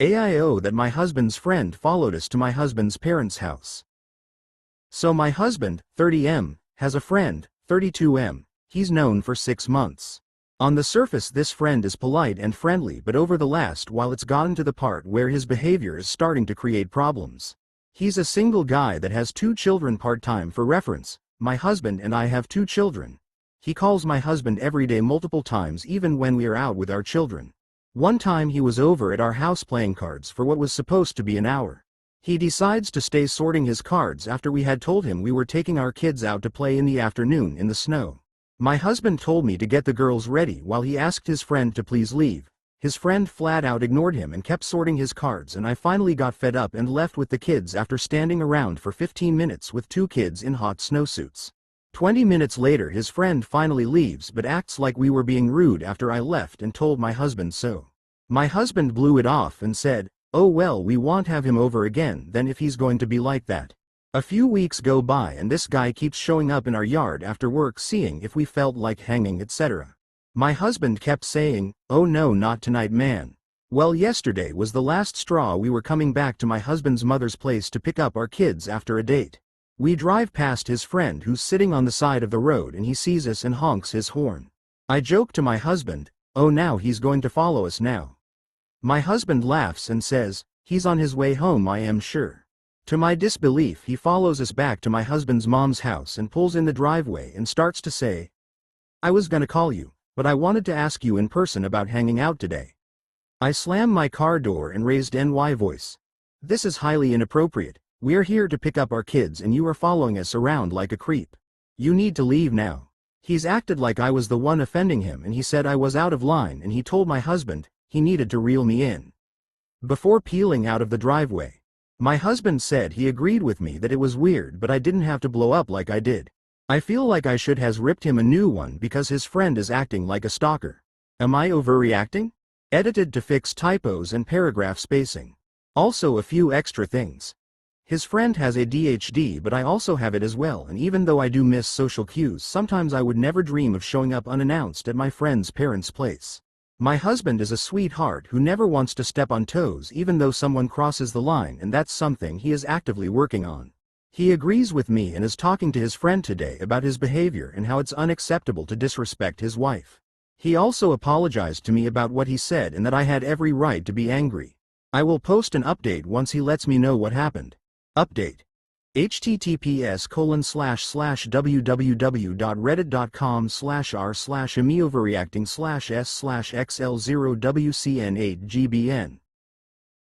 AIO that my husband's friend followed us to my husband's parents' house. So my husband, 30M, has a friend, 32M, he's known for 6 months. On the surface this friend is polite and friendly, but over the last while it's gotten to the part where his behavior is starting to create problems. He's a single guy that has 2 children part-time. For reference, my husband and I have 2 children. He calls my husband every day multiple times even when we are out with our children. One time he was over at our house playing cards for what was supposed to be an hour. He decides to stay sorting his cards after we had told him we were taking our kids out to play in the afternoon in the snow. My husband told me to get the girls ready while he asked his friend to please leave. His friend flat out ignored him and kept sorting his cards, and I finally got fed up and left with the kids after standing around for 15 minutes with 2 kids in hot snowsuits. 20 minutes later his friend finally leaves but acts like we were being rude after I left and told my husband so. My husband blew it off and said, "Oh well, we won't have him over again then if he's going to be like that." A few weeks go by and this guy keeps showing up in our yard after work seeing if we felt like hanging, etc. My husband kept saying, "Oh no, not tonight man." Well, yesterday was the last straw. We were coming back to my husband's mother's place to pick up our kids after a date. We drive past his friend who's sitting on the side of the road and he sees us and honks his horn. I joke to my husband, "Oh now he's going to follow us now." My husband laughs and says, "He's on his way home I am sure." To my disbelief he follows us back to my husband's mom's house and pulls in the driveway and starts to say, "I was gonna call you, but I wanted to ask you in person about hanging out today." I slam my car door and raised NY voice. "This is highly inappropriate. We're here to pick up our kids and you are following us around like a creep. You need to leave now." He's acted like I was the one offending him and he said I was out of line and he told my husband he needed to reel me in. Before peeling out of the driveway, my husband said he agreed with me that it was weird but I didn't have to blow up like I did. I feel like I should have ripped him a new one because his friend is acting like a stalker. Am I overreacting? Edited to fix typos and paragraph spacing. Also a few extra things. His friend has ADHD but I also have it as well, and even though I do miss social cues sometimes I would never dream of showing up unannounced at my friend's parents' place. My husband is a sweetheart who never wants to step on toes even though someone crosses the line, and that's something he is actively working on. He agrees with me and is talking to his friend today about his behavior and how it's unacceptable to disrespect his wife. He also apologized to me about what he said and that I had every right to be angry. I will post an update once he lets me know what happened. Update. https://www.reddit.com/r/AmIOverreacting/s/xl0wcn8gbn